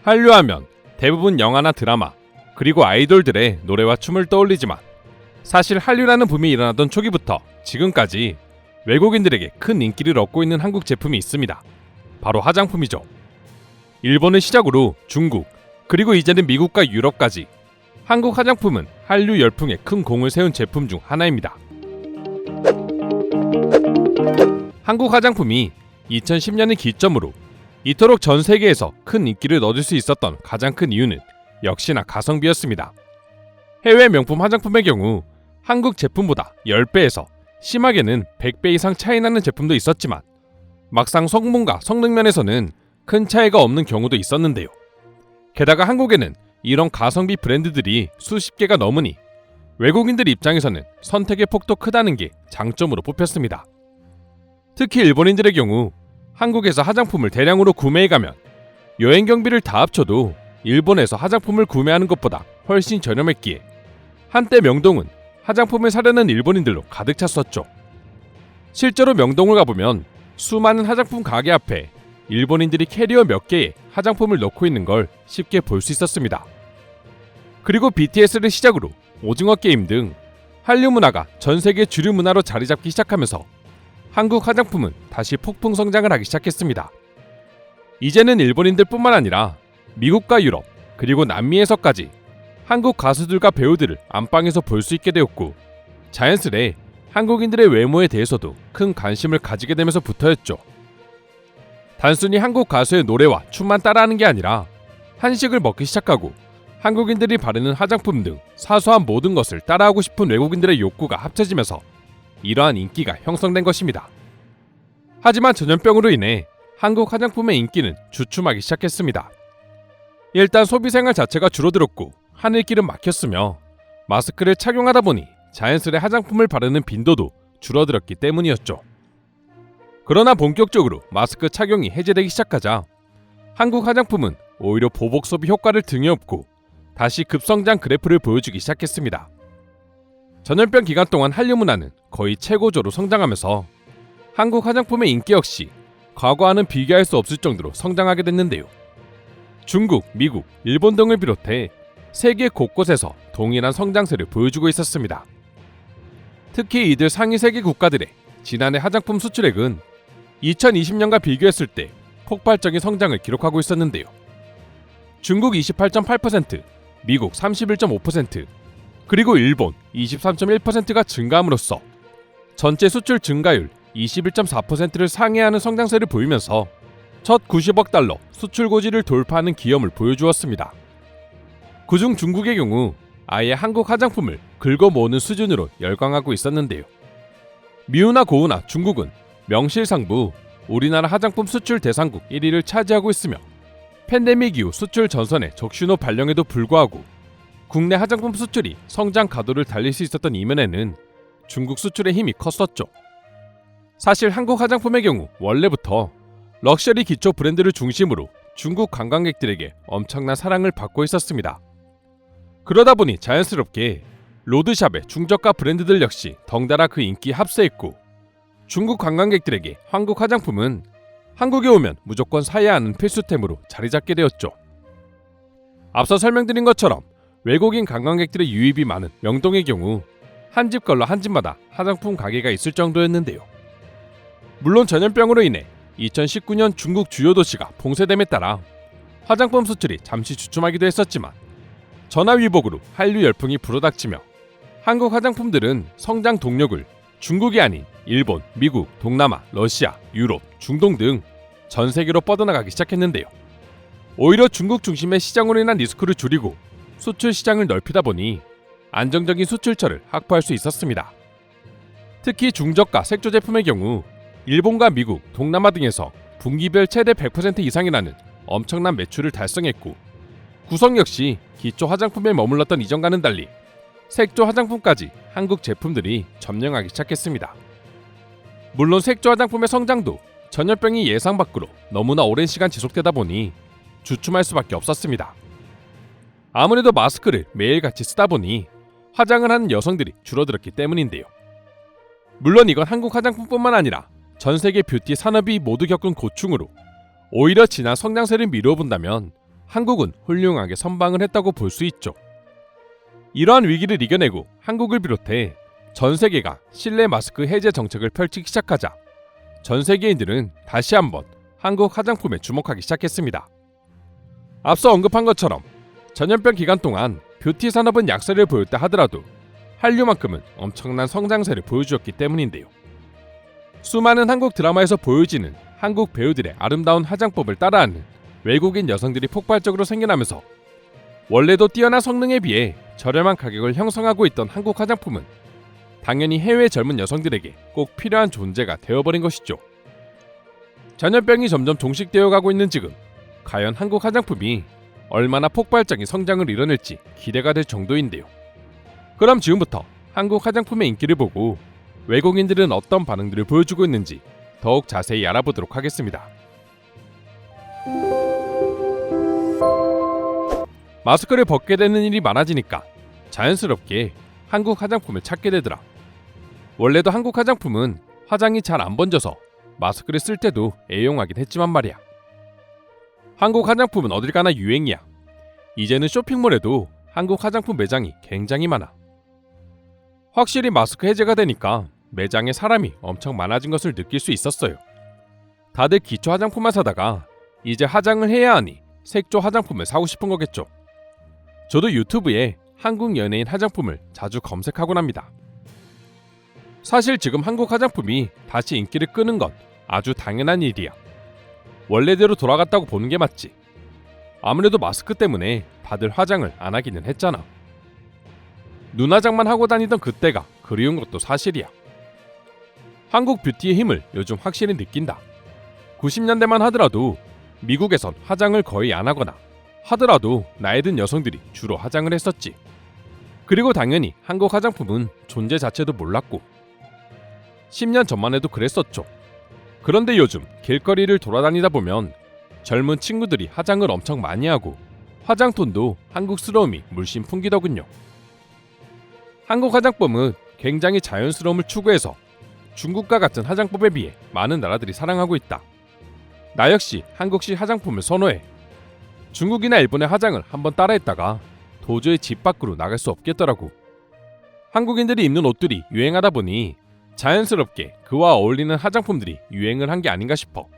한류하면 대부분 영화나 드라마, 그리고 아이돌들의 노래와 춤을 떠올리지만 사실 한류라는 붐이 일어나던 초기부터 지금까지 외국인들에게 큰 인기를 얻고 있는 한국 제품이 있습니다. 바로 화장품이죠. 일본을 시작으로 중국, 그리고 이제는 미국과 유럽까지 한국 화장품은 한류 열풍에 큰 공을 세운 제품 중 하나입니다. 한국 화장품이 2010년을 기점으로 이토록 전 세계에서 큰 인기를 얻을 수 있었던 가장 큰 이유는 역시나 가성비였습니다. 해외 명품 화장품의 경우 한국 제품보다 10배에서 심하게는 100배 이상 차이 나는 제품도 있었지만 막상 성분과 성능 면에서는 큰 차이가 없는 경우도 있었는데요. 게다가 한국에는 이런 가성비 브랜드들이 수십 개가 넘으니 외국인들 입장에서는 선택의 폭도 크다는 게 장점으로 뽑혔습니다. 특히 일본인들의 경우 한국에서 화장품을 대량으로 구매해가면 여행 경비를 다 합쳐도 일본에서 화장품을 구매하는 것보다 훨씬 저렴했기에 한때 명동은 화장품을 사려는 일본인들로 가득 찼었죠. 실제로 명동을 가보면 수많은 화장품 가게 앞에 일본인들이 캐리어 몇 개에 화장품을 넣고 있는 걸 쉽게 볼 수 있었습니다. 그리고 BTS를 시작으로 오징어 게임 등 한류 문화가 전 세계 주류 문화로 자리 잡기 시작하면서 한국 화장품은 다시 폭풍 성장을 하기 시작했습니다. 이제는 일본인들 뿐만 아니라 미국과 유럽, 그리고 남미에서까지 한국 가수들과 배우들을 안방에서 볼 수 있게 되었고 자연스레 한국인들의 외모에 대해서도 큰 관심을 가지게 되면서 부터였죠. 단순히 한국 가수의 노래와 춤만 따라하는 게 아니라 한식을 먹기 시작하고 한국인들이 바르는 화장품 등 사소한 모든 것을 따라하고 싶은 외국인들의 욕구가 합쳐지면서 이러한 인기가 형성된 것입니다. 하지만 전염병으로 인해 한국 화장품의 인기는 주춤하기 시작했습니다. 일단 소비생활 자체가 줄어들었고 하늘길은 막혔으며 마스크를 착용하다 보니 자연스레 화장품을 바르는 빈도도 줄어들었기 때문이었죠. 그러나 본격적으로 마스크 착용이 해제되기 시작하자 한국 화장품은 오히려 보복 소비 효과를 등에 업고 다시 급성장 그래프를 보여주기 시작했습니다. 전염병 기간 동안 한류 문화는 거의 최고조로 성장하면서 한국 화장품의 인기 역시 과거와는 비교할 수 없을 정도로 성장하게 됐는데요. 중국, 미국, 일본 등을 비롯해 세계 곳곳에서 동일한 성장세를 보여주고 있었습니다. 특히 이들 상위 세계 국가들의 지난해 화장품 수출액은 2020년과 비교했을 때 폭발적인 성장을 기록하고 있었는데요. 중국 28.8%, 미국 31.5%, 그리고 일본 23.1%가 증가함으로써 전체 수출 증가율 21.4%를 상회하는 성장세를 보이면서 첫 90억 달러 수출 고지를 돌파하는 기염을 보여주었습니다. 그중 중국의 경우 아예 한국 화장품을 긁어 모으는 수준으로 열광하고 있었는데요. 미우나 고우나 중국은 명실상부 우리나라 화장품 수출 대상국 1위를 차지하고 있으며 팬데믹 이후 수출 전선의 적신호 발령에도 불구하고 국내 화장품 수출이 성장 가도를 달릴 수 있었던 이면에는 중국 수출의 힘이 컸었죠. 사실 한국 화장품의 경우 원래부터 럭셔리 기초 브랜드를 중심으로 중국 관광객들에게 엄청난 사랑을 받고 있었습니다. 그러다 보니 자연스럽게 로드샵의 중저가 브랜드들 역시 덩달아 그 인기에 합세했고 중국 관광객들에게 한국 화장품은 한국에 오면 무조건 사야 하는 필수템으로 자리 잡게 되었죠. 앞서 설명드린 것처럼 외국인 관광객들의 유입이 많은 명동의 경우 한 집 걸러 한 집마다 화장품 가게가 있을 정도였는데요. 물론 전염병으로 인해 2019년 중국 주요 도시가 봉쇄됨에 따라 화장품 수출이 잠시 주춤하기도 했었지만 전화위복으로 한류 열풍이 불어닥치며 한국 화장품들은 성장 동력을 중국이 아닌 일본, 미국, 동남아, 러시아, 유럽, 중동 등 전 세계로 뻗어나가기 시작했는데요. 오히려 중국 중심의 시장으로 인한 리스크를 줄이고 수출 시장을 넓히다 보니 안정적인 수출처를 확보할 수 있었습니다. 특히 중저가 색조 제품의 경우 일본과 미국, 동남아 등에서 분기별 최대 100% 이상이라는 엄청난 매출을 달성했고 구성 역시 기초 화장품에 머물렀던 이전과는 달리 색조 화장품까지 한국 제품들이 점령하기 시작했습니다. 물론 색조 화장품의 성장도 전염병이 예상 밖으로 너무나 오랜 시간 지속되다 보니 주춤할 수밖에 없었습니다. 아무래도 마스크를 매일같이 쓰다 보니 화장을 하는 여성들이 줄어들었기 때문인데요. 물론 이건 한국 화장품뿐만 아니라 전 세계 뷰티 산업이 모두 겪은 고충으로 오히려 지난 성장세를 미루어 본다면 한국은 훌륭하게 선방을 했다고 볼 수 있죠. 이러한 위기를 이겨내고 한국을 비롯해 전 세계가 실내 마스크 해제 정책을 펼치기 시작하자 전 세계인들은 다시 한번 한국 화장품에 주목하기 시작했습니다. 앞서 언급한 것처럼 전염병 기간 동안 뷰티 산업은 약세를 보였다 하더라도 한류만큼은 엄청난 성장세를 보여주었기 때문인데요. 수많은 한국 드라마에서 보여지는 한국 배우들의 아름다운 화장법을 따라하는 외국인 여성들이 폭발적으로 생겨나면서 원래도 뛰어난 성능에 비해 저렴한 가격을 형성하고 있던 한국 화장품은 당연히 해외 젊은 여성들에게 꼭 필요한 존재가 되어버린 것이죠. 전염병이 점점 종식되어 가고 있는 지금 과연 한국 화장품이 얼마나 폭발적인 성장을 이뤄낼지 기대가 될 정도인데요. 그럼 지금부터 한국 화장품의 인기를 보고 외국인들은 어떤 반응들을 보여주고 있는지 더욱 자세히 알아보도록 하겠습니다. 마스크를 벗게 되는 일이 많아지니까 자연스럽게 한국 화장품을 찾게 되더라. 원래도 한국 화장품은 화장이 잘 안 번져서 마스크를 쓸 때도 애용하긴 했지만 말이야. 한국 화장품은 어딜 가나 유행이야. 이제는 쇼핑몰에도 한국 화장품 매장이 굉장히 많아. 확실히 마스크 해제가 되니까 매장에 사람이 엄청 많아진 것을 느낄 수 있었어요. 다들 기초 화장품만 사다가 이제 화장을 해야 하니 색조 화장품을 사고 싶은 거겠죠. 저도 유튜브에 한국 연예인 화장품을 자주 검색하곤 합니다. 사실 지금 한국 화장품이 다시 인기를 끄는 건 아주 당연한 일이야. 원래대로 돌아갔다고 보는 게 맞지. 아무래도 마스크 때문에 다들 화장을 안 하기는 했잖아. 눈화장만 하고 다니던 그때가 그리운 것도 사실이야. 한국 뷰티의 힘을 요즘 확실히 느낀다. 90년대만 하더라도 미국에선 화장을 거의 안 하거나 하더라도 나이 든 여성들이 주로 화장을 했었지. 그리고 당연히 한국 화장품은 존재 자체도 몰랐고 10년 전만 해도 그랬었죠. 그런데 요즘 길거리를 돌아다니다 보면 젊은 친구들이 화장을 엄청 많이 하고 화장톤도 한국스러움이 물씬 풍기더군요. 한국 화장법은 굉장히 자연스러움을 추구해서 중국과 같은 화장법에 비해 많은 나라들이 사랑하고 있다. 나 역시 한국식 화장품을 선호해. 중국이나 일본의 화장을 한번 따라했다가 도저히 집 밖으로 나갈 수 없겠더라고. 한국인들이 입는 옷들이 유행하다 보니 자연스럽게 그와 어울리는 화장품들이 유행을 한 게 아닌가 싶어.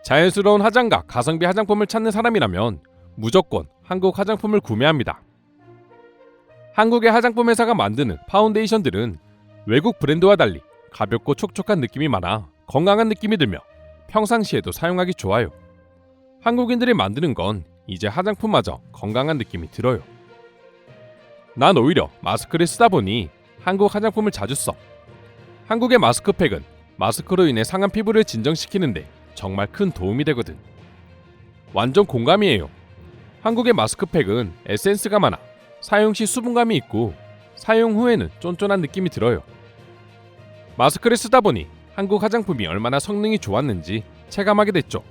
자연스러운 화장과 가성비 화장품을 찾는 사람이라면 무조건 한국 화장품을 구매합니다. 한국의 화장품 회사가 만드는 파운데이션들은 외국 브랜드와 달리 가볍고 촉촉한 느낌이 많아 건강한 느낌이 들며 평상시에도 사용하기 좋아요. 한국인들이 만드는 건 이제 화장품마저 건강한 느낌이 들어요. 난 오히려 마스크를 쓰다 보니 한국 화장품을 자주 써. 한국의 마스크팩은 마스크로 인해 상한 피부를 진정시키는데 정말 큰 도움이 되거든. 완전 공감이에요. 한국의 마스크팩은 에센스가 많아 사용 시 수분감이 있고 사용 후에는 쫀쫀한 느낌이 들어요. 마스크를 쓰다 보니 한국 화장품이 얼마나 성능이 좋았는지 체감하게 됐죠.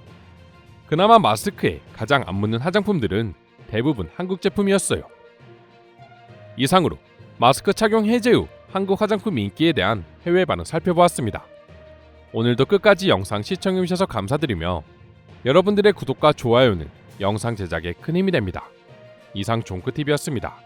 그나마 마스크에 가장 안 묻는 화장품들은 대부분 한국 제품이었어요. 이상으로 마스크 착용 해제 후 한국 화장품 인기에 대한 해외 반응 살펴보았습니다. 오늘도 끝까지 영상 시청해주셔서 감사드리며 여러분들의 구독과 좋아요는 영상 제작에 큰 힘이 됩니다. 이상 종크TV였습니다.